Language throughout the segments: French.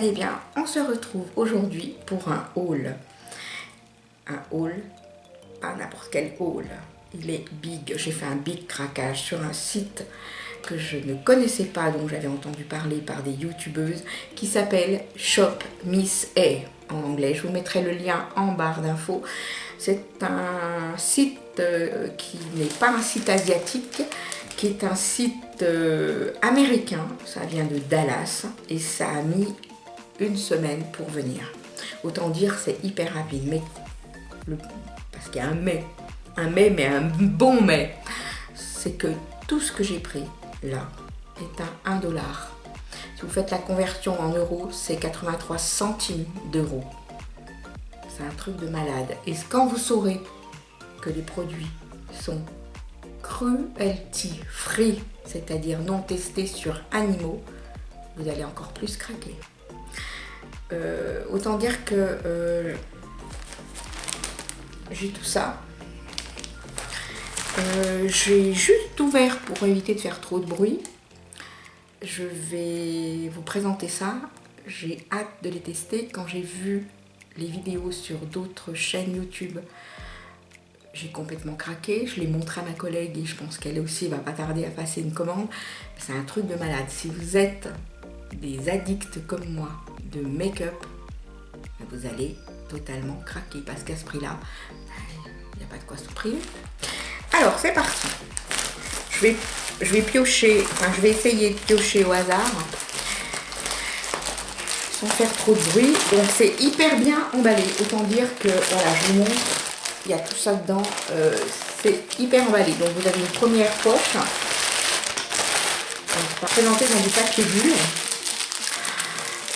Eh bien, on se retrouve aujourd'hui pour un haul. Un haul, pas n'importe quel haul. Il est big. J'ai fait un big craquage sur un site que je ne connaissais pas, dont j'avais entendu parler par des youtubeuses, qui s'appelle Shop Miss A en anglais. Je vous mettrai le lien en barre d'infos. C'est un site qui n'est pas un site asiatique, qui est un site américain. Ça vient de Dallas et ça a mis une semaine pour venir. Autant dire c'est hyper rapide, mais parce qu'il y a un mais un bon mais, c'est que tout ce que j'ai pris là est à 1 $. Si vous faites la conversion en euros, c'est 83 centimes d'euros. C'est un truc de malade. Et quand vous saurez que les produits sont cruelty free, c'est-à-dire non testés sur animaux, vous allez encore plus craquer. Autant dire que j'ai tout ça. J'ai juste ouvert pour éviter de faire trop de bruit. Je vais vous présenter ça. J'ai hâte de les tester. Quand j'ai vu les vidéos sur d'autres chaînes YouTube, j'ai complètement craqué. Je l'ai montré à ma collègue et je pense qu'elle aussi va pas tarder à passer une commande. C'est un truc de malade. Si vous êtes des addicts comme moi de make-up, vous allez totalement craquer parce qu'à ce prix-là, il n'y a pas de quoi se priver. Alors c'est parti. Je vais piocher, enfin je vais essayer de piocher au hasard sans faire trop de bruit. Donc c'est hyper bien emballé. Autant dire que voilà, je vous montre, il y a tout ça dedans. C'est hyper emballé. Donc vous avez une première poche. On va présenter dans du papier bulle.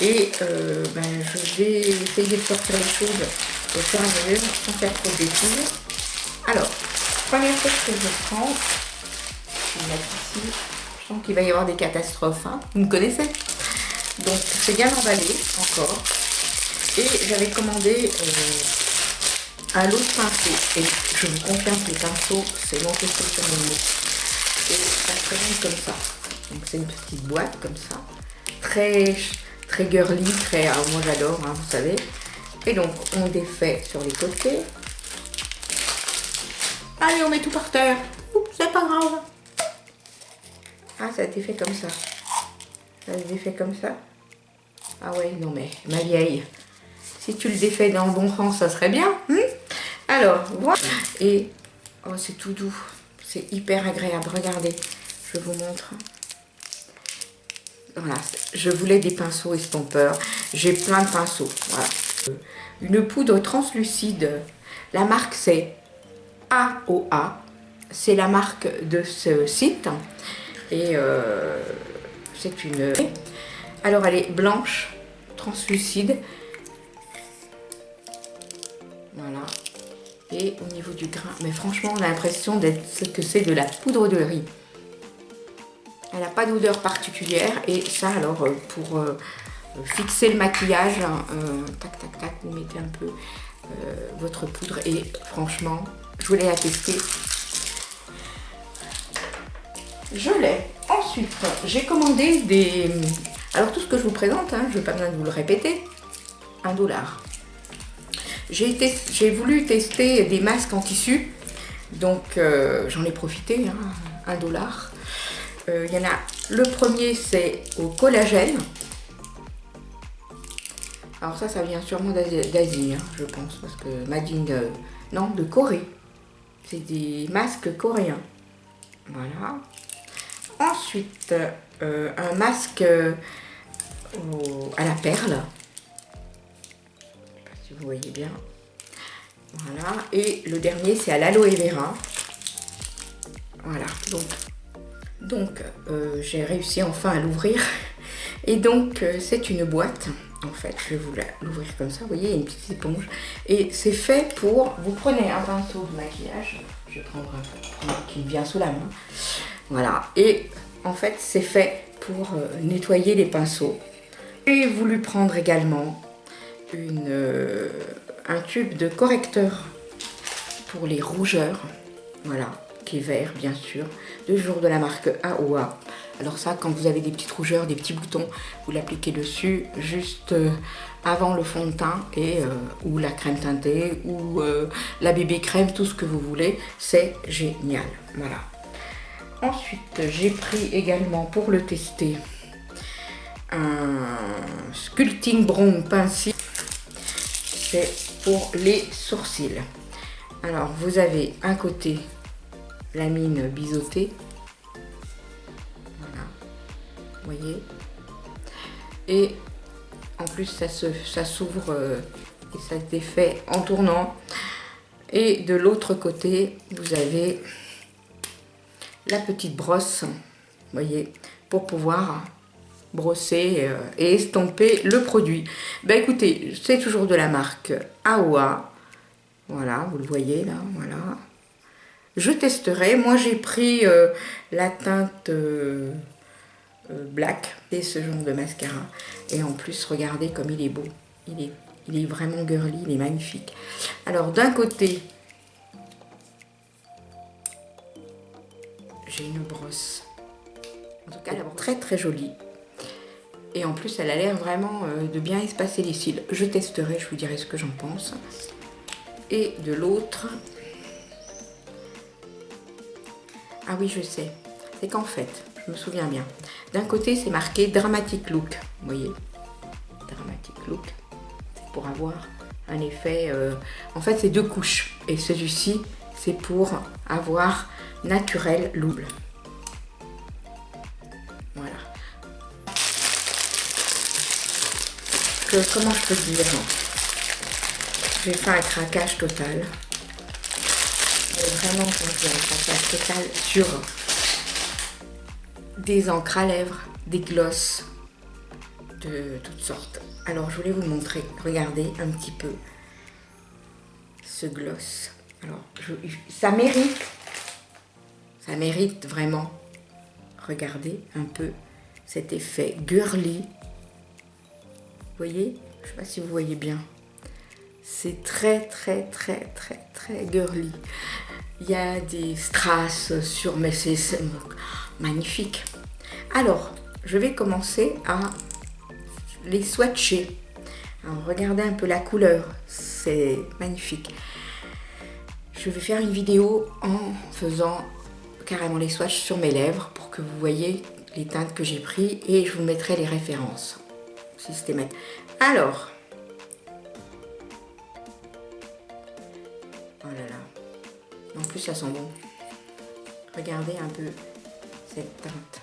Et je vais essayer de sortir les choses au fur et à mesure sans faire trop de bêtises. Alors, première chose que je prends, je vais mettre ici. Je sens qu'il va y avoir des catastrophes, hein. Vous me connaissez. Donc c'est bien emballé encore. Et j'avais commandé un lot de pinceaux. Et je vous confirme que les pinceaux, c'est non testé sur mes mots. Et ça se présente comme ça. Donc c'est une petite boîte comme ça. Très girly, très... Alors moi j'adore, hein, vous savez. Et donc on défait sur les côtés. Allez, on met tout par terre. Oups, c'est pas grave. Ah, ça a été fait comme ça. Ça a été fait comme ça. Ah ouais, non mais, ma vieille. Si tu le défais dans le bon sens, ça serait bien. Alors, voilà. Et, oh, c'est tout doux. C'est hyper agréable. Regardez, je vous montre. Voilà, je voulais des pinceaux estompeurs. J'ai plein de pinceaux. Voilà. Une poudre translucide. La marque, c'est AOA. C'est la marque de ce site. Et c'est une... Alors, elle est blanche, translucide. Voilà. Et au niveau du grain, mais franchement, on a l'impression que c'est de la poudre de riz. Elle n'a pas d'odeur particulière. Et ça, alors, pour fixer le maquillage, tac, tac, tac, vous mettez un peu votre poudre. Et franchement, je voulais la tester. Je l'ai. Ensuite, j'ai commandé des... Alors, tout ce que je vous présente, hein, je n'ai pas besoin de vous le répéter. 1 $. J'ai voulu tester des masques en tissu. Donc, j'en ai profité. Hein, 1 $. Il y en a... Le premier, c'est au collagène. Alors ça vient sûrement d'Asie, hein, je pense. Parce que Madine... non, de Corée. C'est des masques coréens. Voilà. Ensuite, un masque à la perle. Je ne sais pas si vous voyez bien. Voilà. Et le dernier, c'est à l'aloe vera. Voilà. Donc j'ai réussi enfin à l'ouvrir. Et donc, c'est une boîte. En fait, je vais vous l'ouvrir comme ça. Vous voyez, il y a une petite éponge. Et c'est fait pour... Vous prenez un pinceau de maquillage. Je vais prendre un qui me vient sous la main. Voilà, et en fait c'est fait pour nettoyer les pinceaux. J'ai voulu prendre également un tube de correcteur pour les rougeurs, voilà, qui est vert bien sûr, toujours de la marque AOA. Alors ça, quand vous avez des petites rougeurs, des petits boutons, vous l'appliquez dessus juste avant le fond de teint ou la crème teintée ou la bébé crème, tout ce que vous voulez, c'est génial. Voilà. Ensuite, j'ai pris également pour le tester un Sculpting Brow Pencil. C'est pour les sourcils. Alors, vous avez un côté la mine biseautée. Voilà. Vous voyez. Et en plus, ça s'ouvre et ça se défait en tournant. Et de l'autre côté, vous avez la petite brosse, vous voyez, pour pouvoir brosser et estomper le produit. Ben écoutez, c'est toujours de la marque AOA. Voilà, vous le voyez là, voilà. Je testerai. Moi, j'ai pris la teinte black et ce genre de mascara. Et en plus, regardez comme il est beau. Il est vraiment girly, il est magnifique. Alors, d'un côté, j'ai une brosse. En tout cas, la brosse très très jolie. Et en plus, elle a l'air vraiment de bien espacer les cils. Je testerai, je vous dirai ce que j'en pense. Et de l'autre... Ah oui, je sais. C'est qu'en fait, je me souviens bien. D'un côté, c'est marqué Dramatic Look. Vous voyez, Dramatic Look. C'est pour avoir un effet... En fait, c'est 2 couches. Et celui-ci, c'est pour avoir naturel look. Voilà. Comment je peux dire? J'ai fait un craquage total. Vraiment, quand je dis un craquage total sur des encres à lèvres, des glosses de toutes sortes. Alors, je voulais vous montrer. Regardez un petit peu ce gloss. Alors, ça mérite vraiment. Regardez un peu cet effet girly. Vous voyez? Je ne sais pas si vous voyez bien. C'est très très très très très girly. Il y a des strass sur, mais c'est magnifique. Alors, je vais commencer à les swatcher. Alors, regardez un peu la couleur, c'est magnifique. Je vais faire une vidéo en faisant carrément les swatchs sur mes lèvres pour que vous voyez les teintes que j'ai pris et je vous mettrai les références systématiques. Alors, oh là là, en plus ça sent bon. Regardez un peu cette teinte.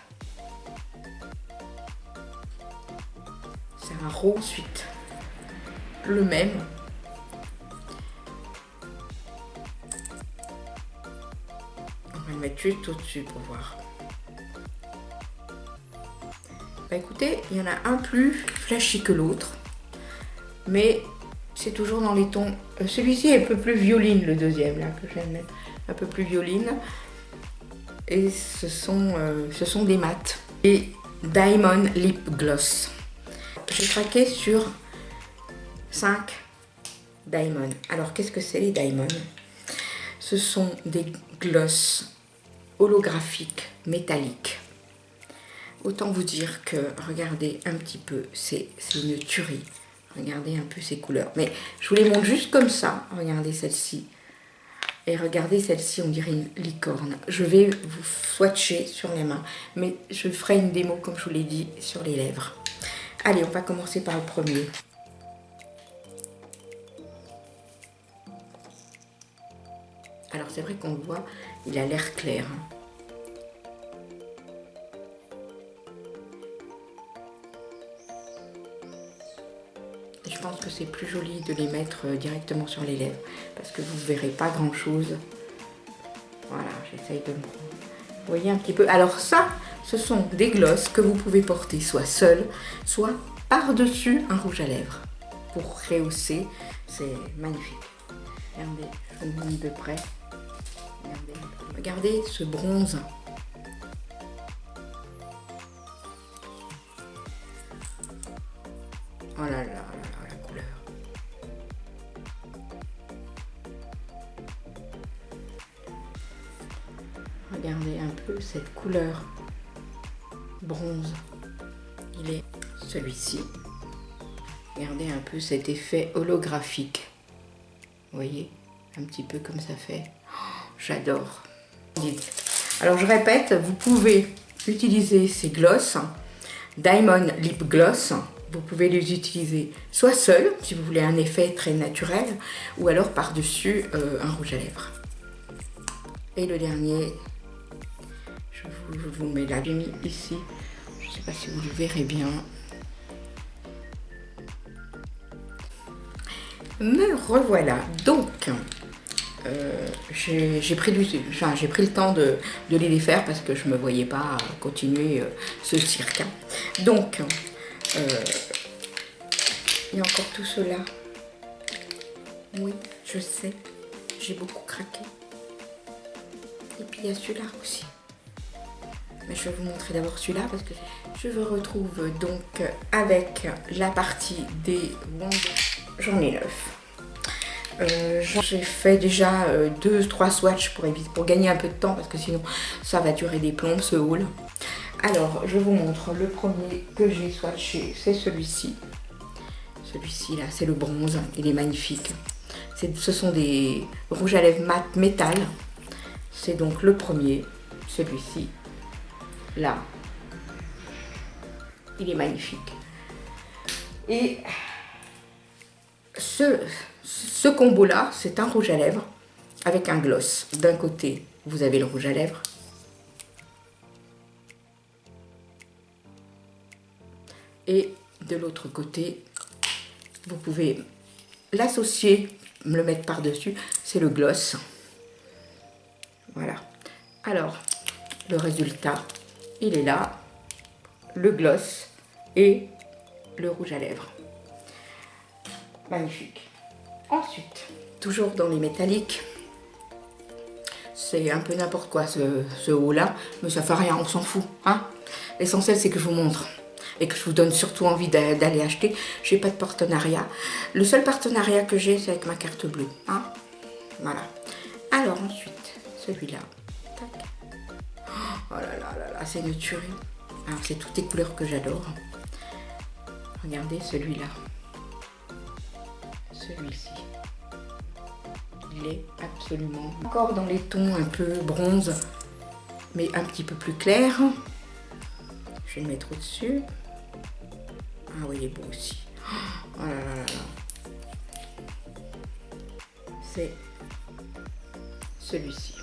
C'est un rose suite, le même. On va le mettre juste au-dessus pour voir. Bah écoutez, il y en a un plus flashy que l'autre, mais c'est toujours dans les tons. Celui-ci est un peu plus violine, le deuxième là que je viens de mettre, un peu plus violine. Et ce sont des mats et Diamond Lip Gloss. J'ai craqué sur 5 Diamond. Alors qu'est-ce que c'est les Diamond? Ce sont des gloss holographiques métalliques. Autant vous dire que, regardez un petit peu, c'est une tuerie. Regardez un peu ces couleurs. Mais je vous les montre juste comme ça. Regardez celle-ci. Et regardez celle-ci, on dirait une licorne. Je vais vous swatcher sur les mains. Mais je ferai une démo, comme je vous l'ai dit, sur les lèvres. Allez, on va commencer par le premier. Alors c'est vrai qu'on le voit, il a l'air clair. Je pense que c'est plus joli de les mettre directement sur les lèvres parce que vous ne verrez pas grand chose. Voilà, j'essaye de me... Vous voyez un petit peu. Alors ça, ce sont des glosses que vous pouvez porter soit seul, soit par-dessus un rouge à lèvres pour rehausser. C'est magnifique. Regardez, je vous montre de près. Regardez ce bronze. Oh là là, la couleur. Regardez un peu cette couleur bronze. Il est celui-ci. Regardez un peu cet effet holographique. Vous voyez, un petit peu comme ça fait. Oh, j'adore. Alors je répète, vous pouvez utiliser ces glosses, Diamond Lip Gloss. Vous pouvez les utiliser soit seuls, si vous voulez un effet très naturel, ou alors par-dessus un rouge à lèvres. Et le dernier, je vous mets là, j'ai mis ici. Je ne sais pas si vous le verrez bien. Me revoilà. Donc, j'ai pris le temps de les défaire parce que je ne me voyais pas continuer ce cirque. Donc, il y a encore tout cela. Oui, je sais, j'ai beaucoup craqué. Et puis il y a celui-là aussi. Mais je vais vous montrer d'abord celui-là parce que je vous retrouve donc avec la partie des wands. J'en ai 9. J'ai fait déjà 2-3 swatchs pour gagner un peu de temps parce que sinon ça va durer des plombs ce haul. Alors je vous montre le premier que j'ai swatché, c'est celui-ci. Celui-ci là, c'est le bronze, il est magnifique. Ce sont des rouges à lèvres mat métal. C'est donc le premier, celui-ci. Là, il est magnifique. Et ce combo-là, c'est un rouge à lèvres avec un gloss. D'un côté, vous avez le rouge à lèvres. Et de l'autre côté, vous pouvez l'associer, me le mettre par-dessus, c'est le gloss. Voilà. Alors, le résultat, il est là, le gloss et le rouge à lèvres. Magnifique. Ensuite, toujours dans les métalliques, c'est un peu n'importe quoi ce haut-là, mais ça fait rien, on s'en fout. Hein. L'essentiel, c'est que je vous montre et que je vous donne surtout envie d'aller acheter. J'ai pas de partenariat. Le seul partenariat que j'ai, c'est avec ma carte bleue. Hein. Voilà. Alors ensuite, celui-là. Oh là là là là, c'est une tuerie. Alors c'est toutes les couleurs que j'adore. Regardez celui-là. Celui-ci. Il est absolument... Encore dans les tons un peu bronze, mais un petit peu plus clair. Je vais le mettre au-dessus. Ah oui, il est beau aussi. Oh là là là là. C'est celui-ci.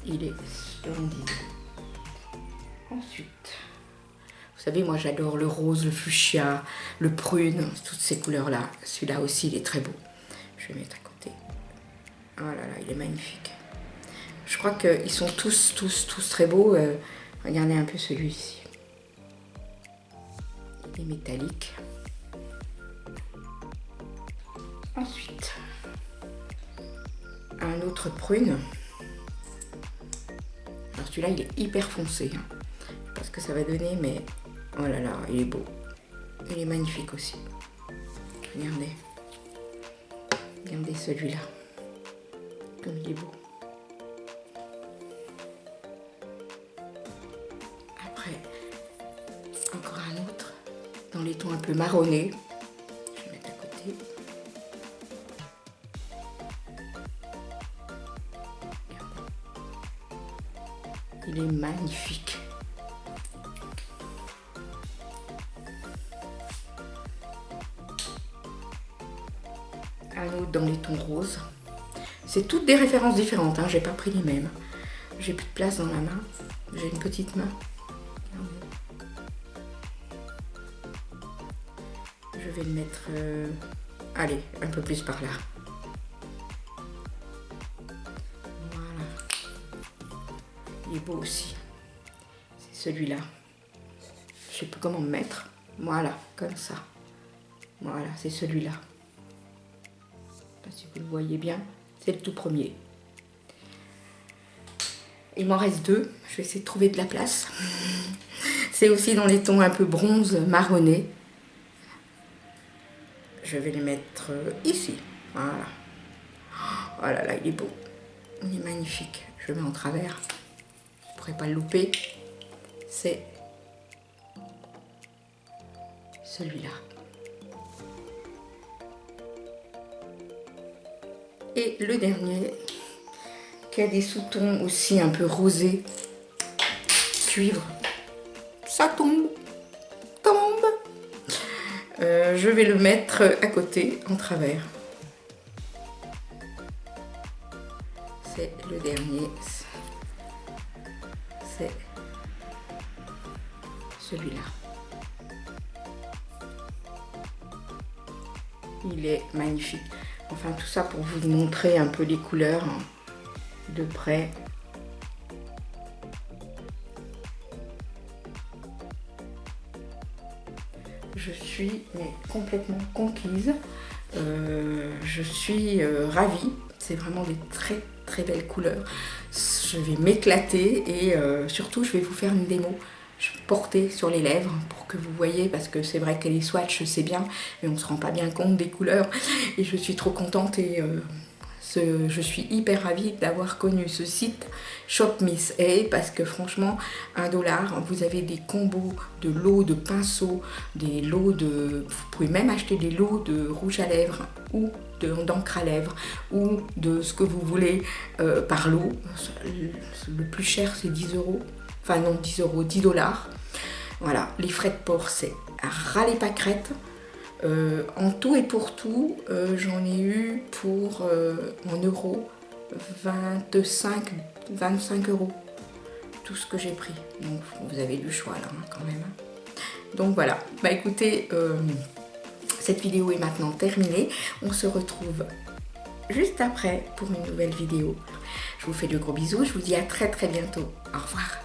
Il est splendide. Ensuite, vous savez, moi j'adore le rose, le fuchsia, le prune, toutes ces couleurs-là. Celui-là aussi, il est très beau. Je vais mettre à côté. Oh là là, il est magnifique. Je crois qu'ils sont tous très beaux. Regardez un peu celui-ci. Il est métallique. Ensuite, un autre prune. Alors celui-là, il est hyper foncé. Hein. Je sais pas ce que ça va donner, mais oh là là, il est beau. Il est magnifique aussi. Regardez. Regardez celui-là. Comme il est beau. Après, encore un autre. Dans les tons un peu marronnés. Je vais mettre à côté. Il est magnifique. Un autre dans les tons roses. C'est toutes des références différentes, hein. J'ai pas pris les mêmes. J'ai plus de place dans la main. J'ai une petite main. Je vais le mettre, allez, un peu plus par là. Voilà. Il est beau aussi. C'est celui-là. Je sais pas comment me mettre. Voilà, comme ça. Voilà, c'est celui-là. Je sais pas si vous le voyez bien. C'est le tout premier. Il m'en reste deux. Je vais essayer de trouver de la place. C'est aussi dans les tons un peu bronze marronné. Je vais les mettre ici. Voilà. Oh là là, il est beau. Il est magnifique. Je le mets en travers. Vous ne pourrez pas le louper. C'est celui-là. Et le dernier, qui a des sous-tons aussi un peu rosés, cuivre. Ça tombe. Je vais le mettre à côté, en travers. C'est le dernier. C'est celui-là. Il est magnifique. Enfin, tout ça pour vous montrer un peu les couleurs de près. Je suis complètement conquise. Je suis ravie. C'est vraiment des très très belles couleurs. Je vais m'éclater et surtout je vais vous faire une démo. Je vais porter sur les lèvres pour que vous voyez, parce que c'est vrai que les swatchs c'est bien, mais on ne se rend pas bien compte des couleurs. Et je suis trop contente et je suis hyper ravie d'avoir connu ce site Shop Miss A, parce que franchement, $1, vous avez des combos de lots de pinceaux, des lots de... Vous pouvez même acheter des lots de rouge à lèvres ou d'encre à lèvres ou de ce que vous voulez par lot. Le plus cher c'est 10 €. Enfin non, 10 €, $10. Voilà, les frais de port c'est ras les pâquerettes. En tout et pour tout, j'en ai eu pour, en euros, 25 €. Tout ce que j'ai pris. Donc vous avez du choix là quand même. Donc voilà, bah écoutez, cette vidéo est maintenant terminée. On se retrouve juste après pour une nouvelle vidéo. Je vous fais de gros bisous, je vous dis à très très bientôt. Au revoir.